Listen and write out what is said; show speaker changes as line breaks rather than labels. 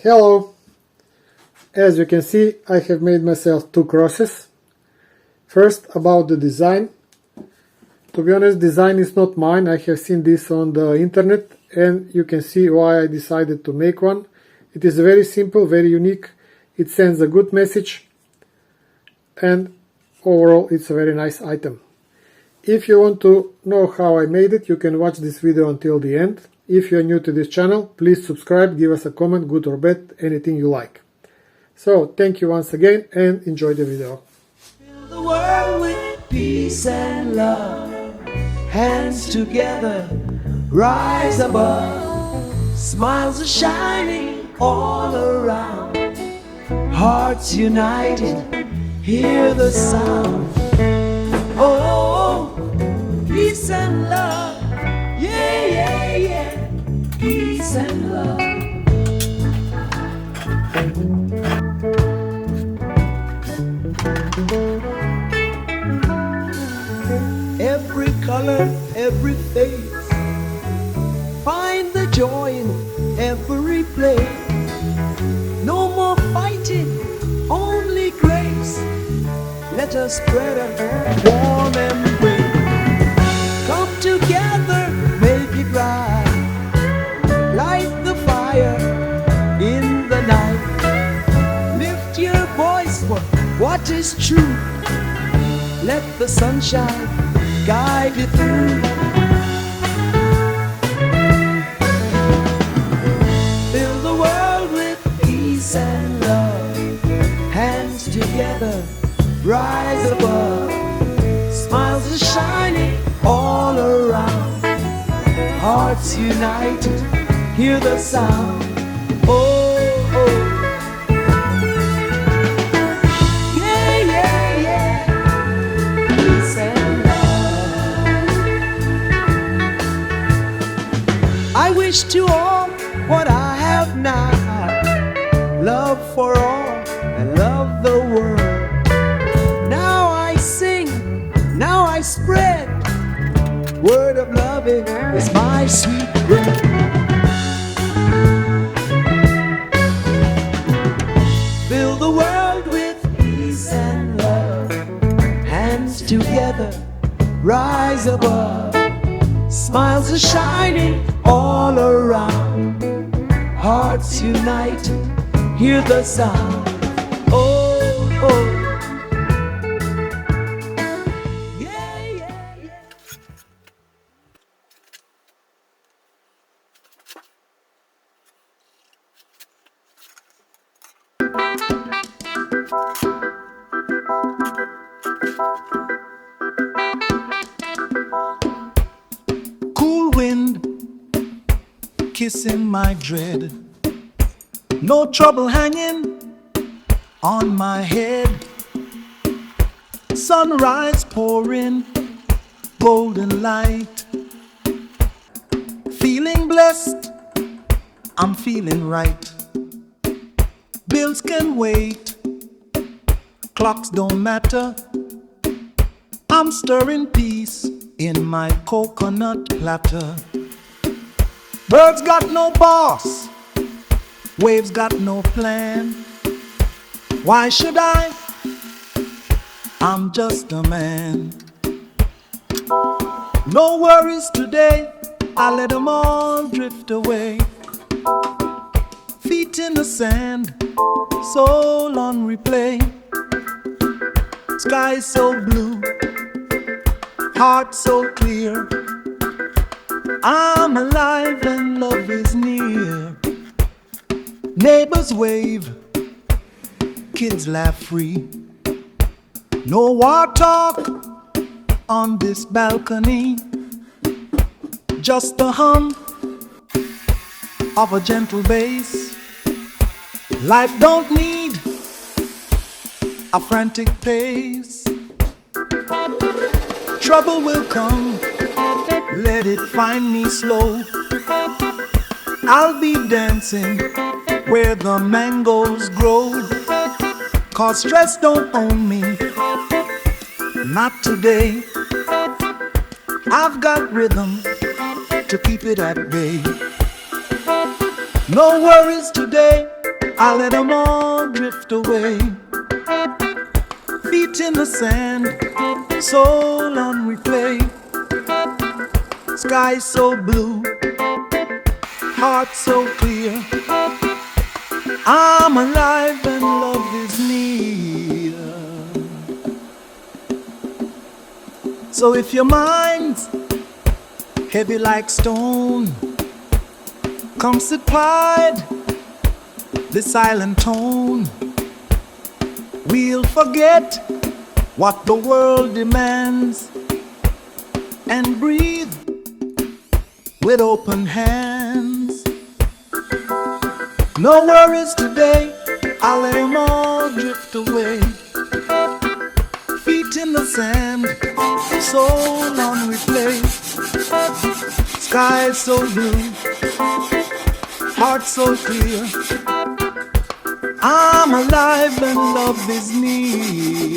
Hello! As you can see, I have made myself two crosses. First, about the design. To be honest, design is not mine. I have seen this on the internet and you can see why I decided to make one. It is very simple, very unique. It sends a good message and overall it's a very nice item. If you want to know how I made it, you can watch this video until the end. If you are new to this channel, please subscribe, give us a comment, good or bad, anything you like. So, thank you once again and enjoy the video.
Fill the world with peace and love. Hands together, rise above. Smiles are shining all around. Hearts united, hear the sound. Oh, peace and love. Yeah, yeah, yeah. Peace and love. Every color, every face, find the joy in every place. No more fighting, only grace. Let us spread a warm embrace. Come together, make it right. Light the fire in the night. Lift your voice for what is true. Let the sunshine guide you through. Fill the world with peace and love. Hands together, rise above. Smiles are shining all around. Hearts united, hear the sound. Oh, oh. Yeah, yeah, yeah. Peace and love. I wish to all what I have now. Love for all and love the world. Now I sing, now I spread. Word of loving is my sweet bread. Fill the world with peace and love. Hands together, rise above. Smiles are shining all around. Hearts united, hear the sound. Oh, oh. Yeah, yeah, yeah.
Cool wind kissing my dread. No trouble hanging on my head. Sunrise pouring golden light. Feeling blessed, I'm feeling right. Bills can wait, clocks don't matter. I'm stirring peace in my coconut platter. Birds got no boss, waves got no plan. Why should I? I'm just a man. No worries today, I let them all drift away. Feet in the sand, soul on replay. Sky so blue, heart so clear. I'm alive and love is near. Neighbors wave, kids laugh free. No war talk on this balcony. Just the hum of a gentle bass. Life don't need a frantic pace. Trouble will come, let it find me slow. I'll be dancing where the mangoes grow. 'Cause stress don't own me, not today. I've got rhythm to keep it at bay. No worries today, I let them all drift away. Feet in the sand, soul on replay. Sky so blue, heart so clear. I'm alive and love is near. So if your mind's heavy like stone, come sit quiet, the silent tone. We'll forget what the world demands and breathe with open hands. No worries today, I'll let them all drift away. Feet in the sand, soul on replay. Sky so blue, heart so clear. I'm alive and love is near.